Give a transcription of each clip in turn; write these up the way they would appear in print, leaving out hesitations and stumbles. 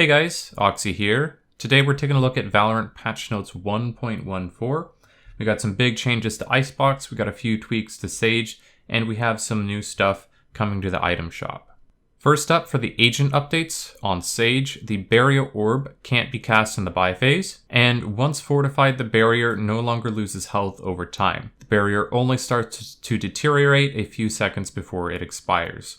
Hey guys, Oxy here. Today we're taking a look at Valorant patch notes 1.14. We got some big changes to Icebox, we got a few tweaks to Sage, and we have some new stuff coming to the item shop. First up, for the agent updates on Sage, the barrier orb can't be cast in the buy phase, and once fortified, the barrier no longer loses health over time. The barrier only starts to deteriorate a few seconds before it expires.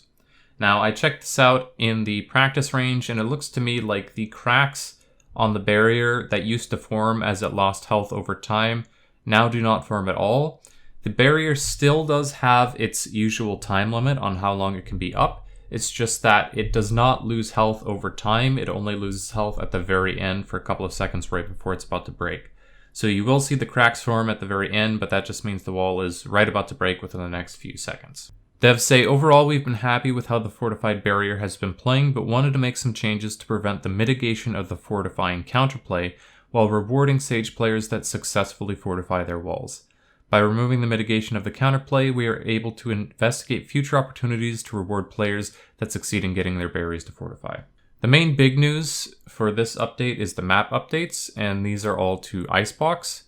Now, I checked this out in the practice range, and it looks to me like the cracks on the barrier that used to form as it lost health over time now do not form at all. The barrier still does have its usual time limit on how long it can be up. It's just that it does not lose health over time. It only loses health at the very end for a couple of seconds right before it's about to break. So you will see the cracks form at the very end, but that just means the wall is right about to break within the next few seconds. Devs say, overall, we've been happy with how the fortified barrier has been playing, but wanted to make some changes to prevent the mitigation of the fortifying counterplay while rewarding Sage players that successfully fortify their walls. By removing the mitigation of the counterplay, we are able to investigate future opportunities to reward players that succeed in getting their barriers to fortify. The main big news for this update is the map updates, and these are all to Icebox.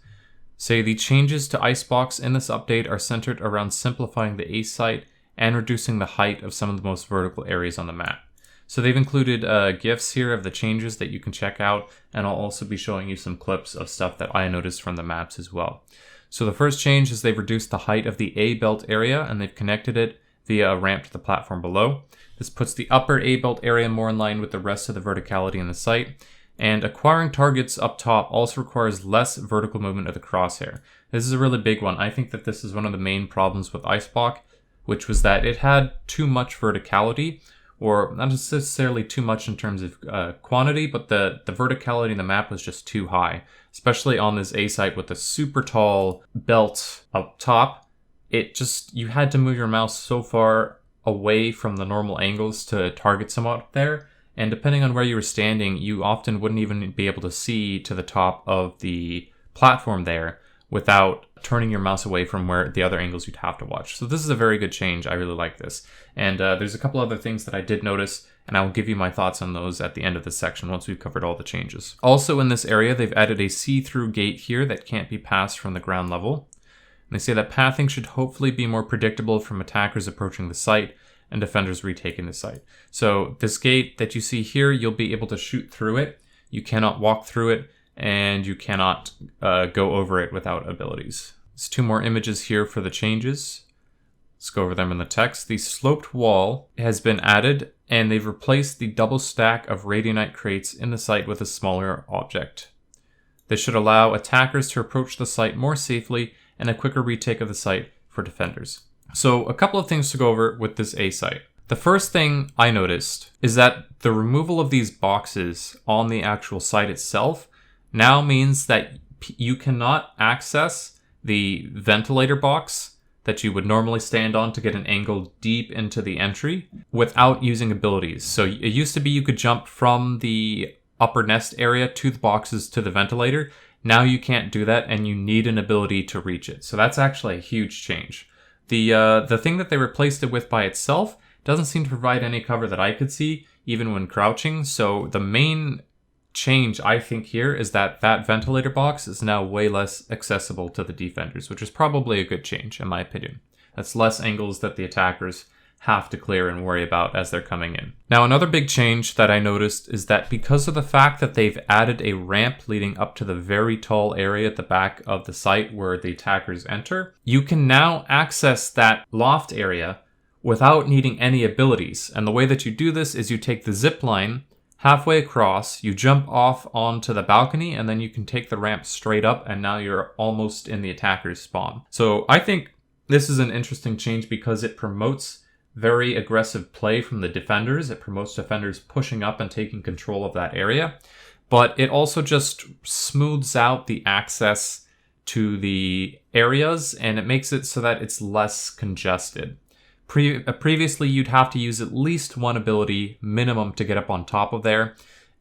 Say the changes to Icebox in this update are centered around simplifying the A site and reducing the height of some of the most vertical areas on the map. So they've included GIFs here of the changes that you can check out, and I'll also be showing you some clips of stuff that I noticed from the maps as well. So the first change is they've reduced the height of the A belt area, and they've connected it via a ramp to the platform below. This puts the upper A belt area more in line with the rest of the verticality in the site, and acquiring targets up top also requires less vertical movement of the crosshair. This is a really big one. I think that this is one of the main problems with Icebox, which was that it had too much verticality, or not necessarily too much in terms of quantity, but the verticality in the map was just too high, especially on this A site with the super tall belt up top. You had to move your mouse so far away from the normal angles to target someone up there, and depending on where you were standing, you often wouldn't even be able to see to the top of the platform there without turning your mouse away from where the other angles you'd have to watch. So this is a very good change. I really like this. And there's a couple other things that I did notice, and I'll give you my thoughts on those at the end of this section once we've covered all the changes. Also in this area, they've added a see-through gate here that can't be passed from the ground level. And they say that pathing should hopefully be more predictable from attackers approaching the site and defenders retaking the site. So this gate that you see here, you'll be able to shoot through it. You cannot walk through it, and you cannot go over it without abilities. There's two more images here for the changes. Let's go over them in the text. The sloped wall has been added, and they've replaced the double stack of radionite crates in the site with a smaller object. This should allow attackers to approach the site more safely and a quicker retake of the site for defenders. So a couple of things to go over with this A site. The first thing I noticed is that the removal of these boxes on the actual site itself now means that you cannot access the ventilator box that you would normally stand on to get an angle deep into the entry without using abilities. So it used to be you could jump from the upper nest area to the boxes to the ventilator. Now you can't do that, and you need an ability to reach it. So that's actually a huge change. The thing that they replaced it with by itself doesn't seem to provide any cover that I could see, even when crouching. So the main change I think here is that ventilator box is now way less accessible to the defenders, which is probably a good change in my opinion. That's less angles that the attackers have to clear and worry about as they're coming in. Now, another big change that I noticed is that because of the fact that they've added a ramp leading up to the very tall area at the back of the site where the attackers enter, you can now access that loft area without needing any abilities. And the way that you do this is you take the zip line halfway across, you jump off onto the balcony, and then you can take the ramp straight up, and now you're almost in the attacker's spawn. So I think this is an interesting change because it promotes very aggressive play from the defenders. It promotes defenders pushing up and taking control of that area. But it also just smooths out the access to the areas, and it makes it so that it's less congested. Previously, you'd have to use at least one ability minimum to get up on top of there.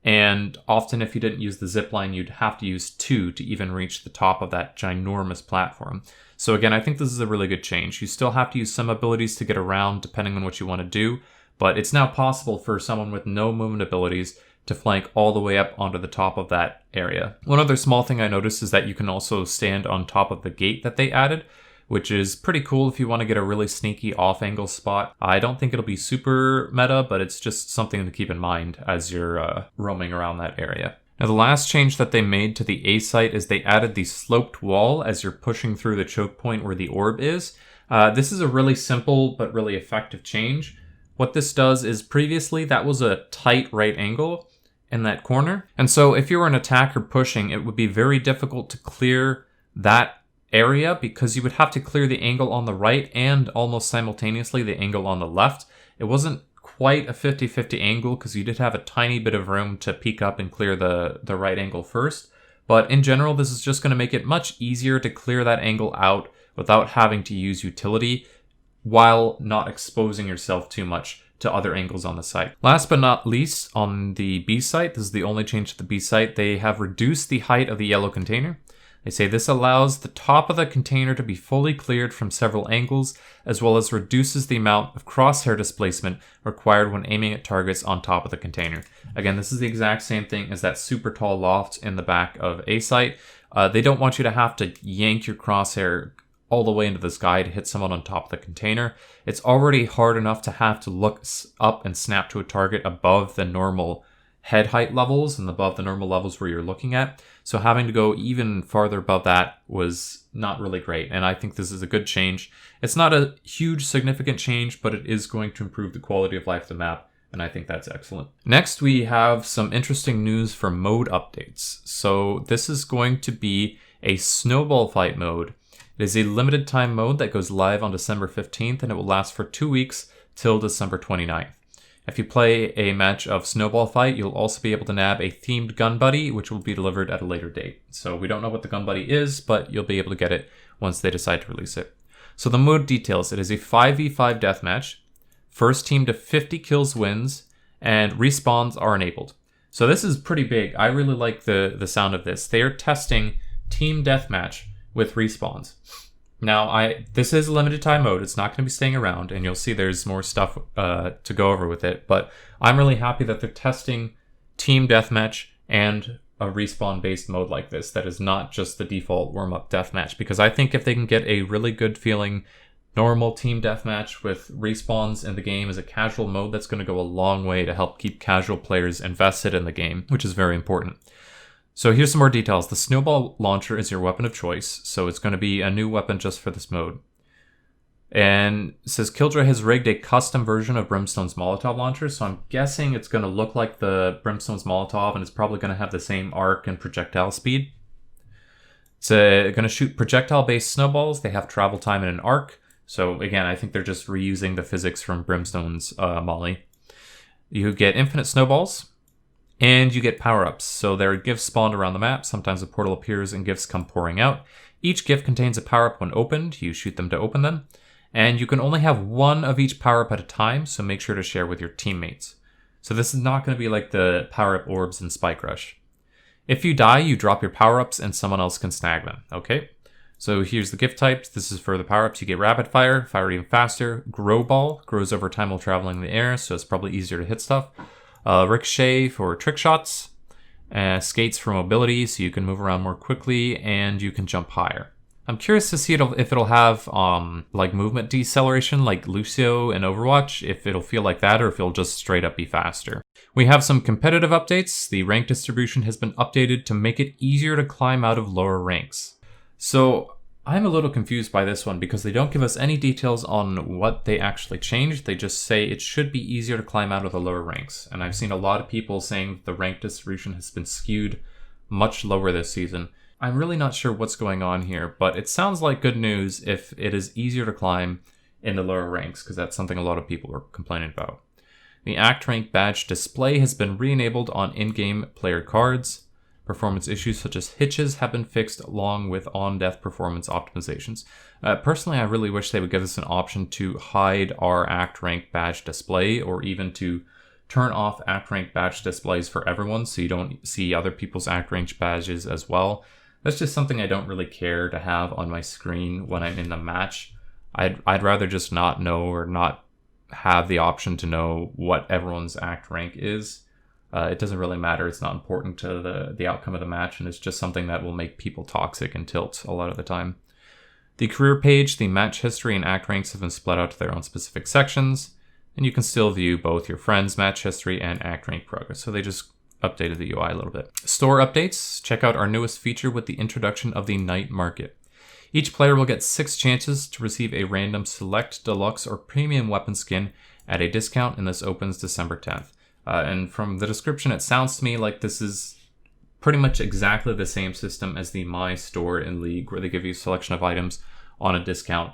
And often if you didn't use the zipline, you'd have to use two to even reach the top of that ginormous platform. So again, I think this is a really good change. You still have to use some abilities to get around depending on what you want to do, but it's now possible for someone with no movement abilities to flank all the way up onto the top of that area. One other small thing I noticed is that you can also stand on top of the gate that they added, which is pretty cool if you want to get a really sneaky off-angle spot. I don't think it'll be super meta, but it's just something to keep in mind as you're roaming around that area. Now the last change that they made to the A site is they added the sloped wall as you're pushing through the choke point where the orb is. This is a really simple but really effective change. What this does is previously that was a tight right angle in that corner. And so if you were an attacker pushing, it would be very difficult to clear that area because you would have to clear the angle on the right and almost simultaneously the angle on the left. It wasn't quite a 50-50 angle because you did have a tiny bit of room to peek up and clear the right angle first. But in general, this is just going to make it much easier to clear that angle out without having to use utility while not exposing yourself too much to other angles on the site. Last but not least, on the B site, this is the only change to the B site, they have reduced the height of the yellow container. They say this allows the top of the container to be fully cleared from several angles, as well as reduces the amount of crosshair displacement required when aiming at targets on top of the container. Again, this is the exact same thing as that super tall loft in the back of A site. They don't want you to have to yank your crosshair all the way into the sky to hit someone on top of the container. It's already hard enough to have to look up and snap to a target above the normal head height levels and above the normal levels where you're looking at. So having to go even farther above that was not really great. And I think this is a good change. It's not a huge significant change, but it is going to improve the quality of life of the map. And I think that's excellent. Next, we have some interesting news for mode updates. So this is going to be a Snowball Fight mode. It is a limited time mode that goes live on December 15th and it will last for 2 weeks till December 29th. If you play a match of Snowball Fight, you'll also be able to nab a themed gun buddy, which will be delivered at a later date. So we don't know what the gun buddy is, but you'll be able to get it once they decide to release it. So the mode details, it is a 5v5 deathmatch. First team to 50 kills wins, and respawns are enabled. So this is pretty big. I really like the sound of this. They are testing team deathmatch with respawns. Now, this is a limited time mode. It's not going to be staying around, and you'll see there's more stuff to go over with it. But I'm really happy that they're testing team deathmatch and a respawn-based mode like this that is not just the default warm-up deathmatch, because I think if they can get a really good feeling normal team deathmatch with respawns in the game as a casual mode, that's going to go a long way to help keep casual players invested in the game, which is very important. So here's some more details. The Snowball launcher is your weapon of choice, so it's going to be a new weapon just for this mode. And it says Killjoy has rigged a custom version of Brimstone's Molotov launcher, so I'm guessing it's going to look like the Brimstone's Molotov, and it's probably going to have the same arc and projectile speed. It's going to shoot projectile-based snowballs. They have travel time and an arc. So again, I think they're just reusing the physics from Brimstone's Molly. You get infinite snowballs. And you get power-ups, so there are gifts spawned around the map. Sometimes a portal appears and gifts come pouring out. Each gift contains a power-up when opened. You shoot them to open them. And you can only have one of each power-up at a time, so make sure to share with your teammates. So this is not going to be like the power-up orbs in Spike Rush. If you die, you drop your power-ups and someone else can snag them, okay? So here's the gift types. This is for the power-ups. You get Rapid Fire, fire even faster. Grow Ball, grows over time while traveling in the air, so it's probably easier to hit stuff. Ricochet for trick shots, skates for mobility, so you can move around more quickly, and you can jump higher. I'm curious to see if it'll have like movement deceleration like Lucio in Overwatch, if it'll feel like that or if it'll just straight up be faster. We have some competitive updates. The rank distribution has been updated to make it easier to climb out of lower ranks. So I'm a little confused by this one because they don't give us any details on what they actually changed. They just say it should be easier to climb out of the lower ranks. And I've seen a lot of people saying the rank distribution has been skewed much lower this season. I'm really not sure what's going on here, but it sounds like good news if it is easier to climb in the lower ranks, because that's something a lot of people are complaining about. The Act Rank badge display has been re-enabled on in-game player cards. Performance issues such as hitches have been fixed along with on-death performance optimizations. Personally, I really wish they would give us an option to hide our Act Rank badge display, or even to turn off Act Rank badge displays for everyone so you don't see other people's Act Rank badges as well. That's just something I don't really care to have on my screen when I'm in the match. I'd rather just not know or not have the option to know what everyone's Act Rank is. It doesn't really matter. It's not important to the outcome of the match, and it's just something that will make people toxic and tilt a lot of the time. The career page, the match history, and act ranks have been split out to their own specific sections, and you can still view both your friends' match history and act rank progress. So they just updated the UI a little bit. Store updates. Check out our newest feature with the introduction of the Night Market. Each player will get 6 chances to receive a random select, deluxe, or premium weapon skin at a discount, and this opens December 10th. And from the description, it sounds to me like this is pretty much exactly the same system as the My Store in League, where they give you a selection of items on a discount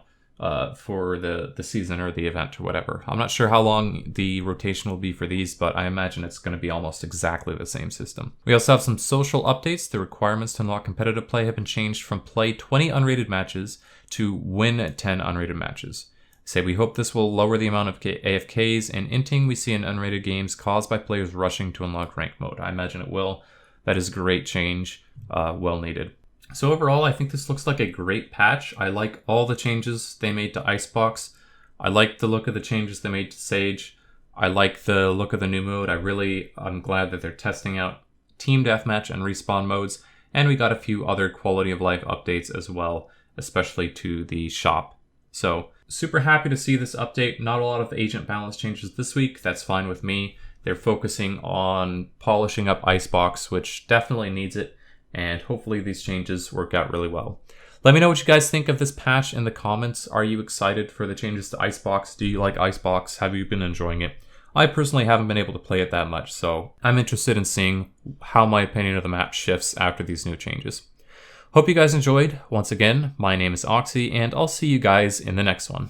for the season or the event or whatever. I'm not sure how long the rotation will be for these, but I imagine it's going to be almost exactly the same system. We also have some social updates. The requirements to unlock competitive play have been changed from play 20 unrated matches to win 10 unrated matches. We hope this will lower the amount of AFKs and inting we see in unrated games caused by players rushing to unlock rank mode. I imagine it will. That is great change, well needed. So overall, I think this looks like a great patch. I like all the changes they made to Icebox. I like the look of the changes they made to Sage. I like the look of the new mode. I'm glad that they're testing out Team Deathmatch and Respawn modes. And we got a few other quality of life updates as well, especially to the shop. So super happy to see this update. Not a lot of agent balance changes this week. That's fine with me. They're focusing on polishing up Icebox, which definitely needs it, and hopefully these changes work out really well. Let me know what you guys think of this patch in the comments. Are you excited for the changes to Icebox? Do you like Icebox? Have you been enjoying it? I personally haven't been able to play it that much, so I'm interested in seeing how my opinion of the map shifts after these new changes. Hope you guys enjoyed. Once again, my name is Oxy, and I'll see you guys in the next one.